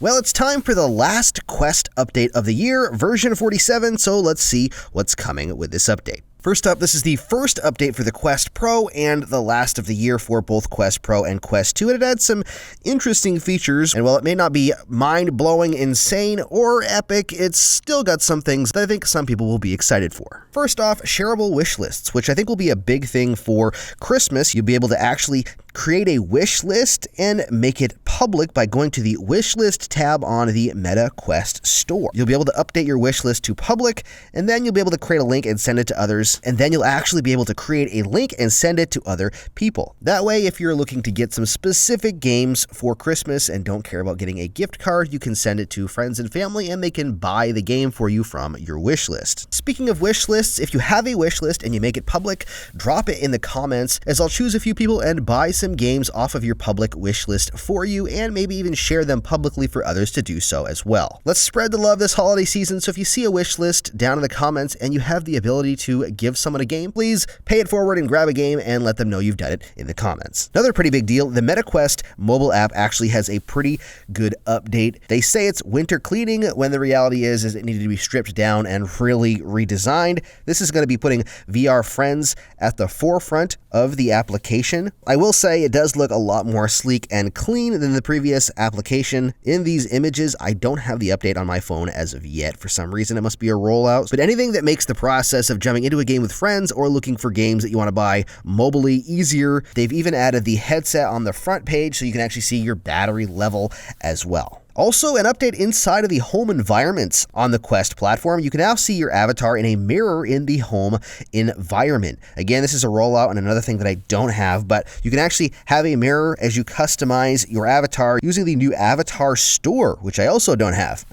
Well, it's time for the last Quest update of the year, version 47, so let's see what's coming with this update. First up, this is the first update for the Quest Pro and the last of the year for both Quest Pro and Quest 2, and it adds some interesting features, and while it may not be mind-blowing, insane, or epic, it's still got some things that I think some people will be excited for. First off, shareable wish lists, which I think will be a big thing for Christmas. You'll be able to actually create a wish list and make it public by going to the Wishlist tab on the Meta Quest store. You'll be able to update your wish list to public, and then you'll be able to create a link and send it to others, and then you'll actually be able to create a link and send it to other people. That way, if you're looking to get some specific games for Christmas and don't care about getting a gift card, you can send it to friends and family, and they can buy the game for you from your wish list. Speaking of wish lists, if you have a wish list and you make it public, drop it in the comments, as I'll choose a few people and buy some games off of your public wish list for you, and maybe even share them publicly for others to do so as well. Let's spread the love this holiday season, so if you see a wish list down in the comments and you have the ability to give someone a game, please pay it forward and grab a game and let them know you've done it in the comments. Another pretty big deal, the MetaQuest mobile app actually has a pretty good update. They say it's winter cleaning when the reality is it needed to be stripped down and really redesigned. This is going to be putting VR friends at the forefront of the application. I will say it does look a lot more sleek and clean than the previous application. In these images, I don't have the update on my phone as of yet. For some reason, it must be a rollout. But anything that makes the process of jumping into a game with friends or looking for games that you want to buy mobily easier. They've even added the headset on the front page so you can actually see your battery level as well. Also, an update inside of the home environments on the Quest platform. You can now see your avatar in a mirror in the home environment. Again, this is a rollout and another thing that I don't have, but you can actually have a mirror as you customize your avatar using the new avatar store, which I also don't have.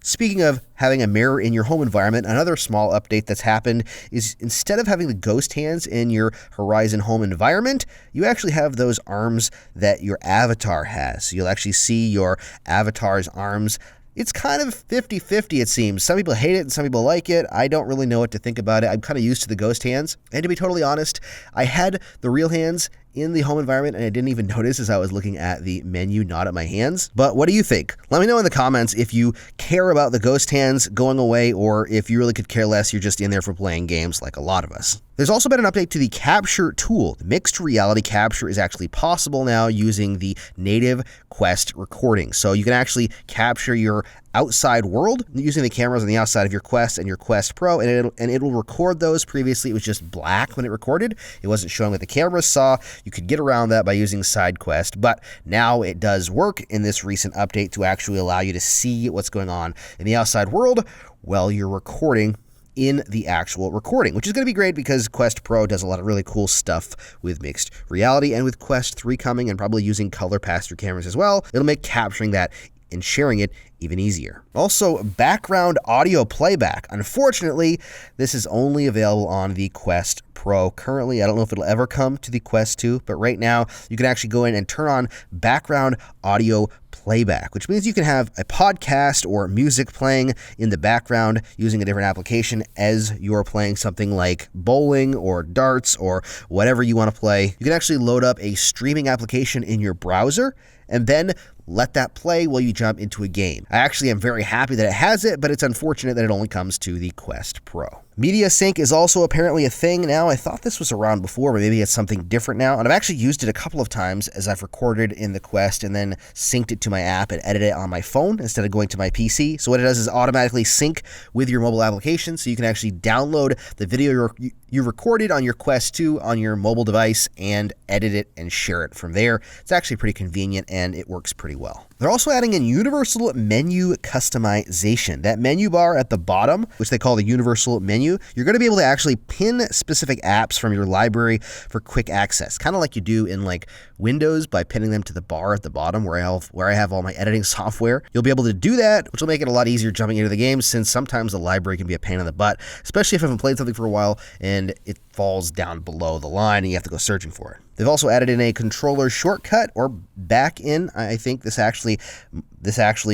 Speaking of having a mirror in your home environment, another small update that's happened is instead of having the ghost hands in your Horizon home environment, you actually have those arms that your avatar has. So you'll actually see your avatar's arms. It's kind of 50-50, it seems. Some people hate it and some people like it. I don't really know what to think about it. I'm kind of used to the ghost hands. And to be totally honest, I had the real hands in the home environment and I didn't even notice as I was looking at the menu, not at my hands. But what do you think? Let me know in the comments if you care about the ghost hands going away or if you really could care less, you're just in there for playing games like a lot of us. There's also been an update to the capture tool. The mixed reality capture is actually possible now using the native Quest recording. So you can actually capture your outside world using the cameras on the outside of your Quest and your Quest Pro, and it'll record those. Previously, it was just black when it recorded. It wasn't showing what the cameras saw. You could get around that by using SideQuest, but now it does work in this recent update to actually allow you to see what's going on in the outside world while you're recording in the actual recording, which is going to be great because Quest Pro does a lot of really cool stuff with mixed reality, and with Quest 3 coming and probably using color pass-through cameras as well, it'll make capturing that and sharing it even easier. Also, background audio playback. Unfortunately, this is only available on the Quest Pro. Currently, I don't know if it'll ever come to the Quest 2, but right now you can actually go in and turn on background audio playback, which means you can have a podcast or music playing in the background using a different application as you're playing something like bowling or darts or whatever you want to play. You can actually load up a streaming application in your browser and then let that play while you jump into a game. I actually am very happy that it has it, but it's unfortunate that it only comes to the Quest Pro. Media sync is also apparently a thing now. I thought this was around before, but maybe it's something different now. And I've actually used it a couple of times as I've recorded in the Quest and then synced it to my app and edited it on my phone instead of going to my PC. So what it does is automatically sync with your mobile application, so you can actually download the video you recorded on your Quest 2 on your mobile device and edit it and share it from there. It's actually pretty convenient and it works pretty well. They're also adding in universal menu customization. That menu bar at the bottom, which they call the universal menu, you're going to be able to actually pin specific apps from your library for quick access, kind of like you do in like Windows by pinning them to the bar at the bottom where I have all my editing software. You'll be able to do that, which will make it a lot easier jumping into the game, since sometimes the library can be a pain in the butt, especially if you haven't played something for a while and it falls down below the line and you have to go searching for it. They've also added in a controller shortcut or back in. I think this actually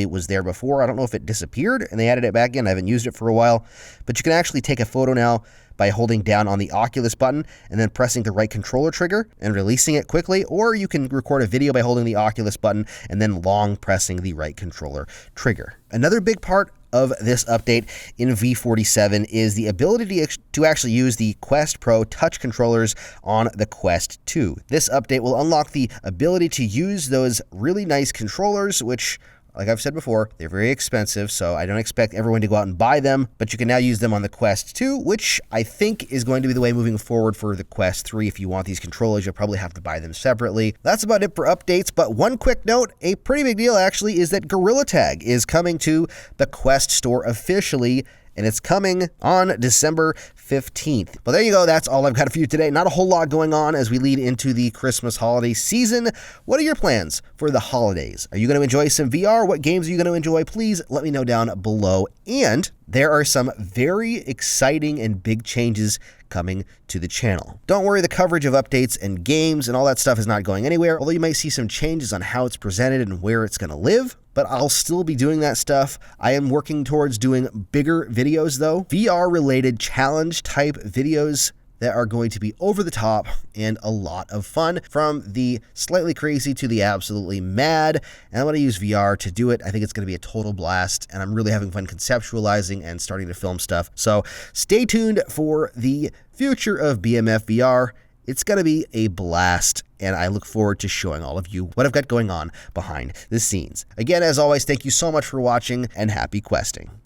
was there before. I don't know if it disappeared and they added it back in. I haven't used it for a while, but you can actually take a photo now, by holding down on the Oculus button and then pressing the right controller trigger and releasing it quickly, or you can record a video by holding the Oculus button and then long pressing the right controller trigger. Another big part of this update in v47 is the ability to actually use the Quest Pro touch controllers on the Quest 2. This update will unlock the ability to use those really nice controllers, which, like I've said before, they're very expensive, so I don't expect everyone to go out and buy them, but you can now use them on the Quest 2, which I think is going to be the way moving forward for the Quest 3. If you want these controllers, you'll probably have to buy them separately. That's about it for updates, but one quick note, a pretty big deal actually, is that Gorilla Tag is coming to the Quest store officially, and it's coming on December 15th. Well, there you go. That's all I've got for you today. Not a whole lot going on as we lead into the Christmas holiday season. What are your plans for the holidays? Are you going to enjoy some VR? What games are you going to enjoy? Please let me know down below. And there are some very exciting and big changes coming to the channel. Don't worry, the coverage of updates and games and all that stuff is not going anywhere, although you might see some changes on how it's presented and where it's going to live, but I'll still be doing that stuff. I am working towards doing bigger videos though, VR-related challenge type videos that are going to be over the top and a lot of fun, from the slightly crazy to the absolutely mad. And I'm going to use VR to do it. I think it's going to be a total blast, and I'm really having fun conceptualizing and starting to film stuff. So stay tuned for the future of BMF VR. It's going to be a blast, and I look forward to showing all of you what I've got going on behind the scenes. Again, as always, thank you so much for watching, and happy questing.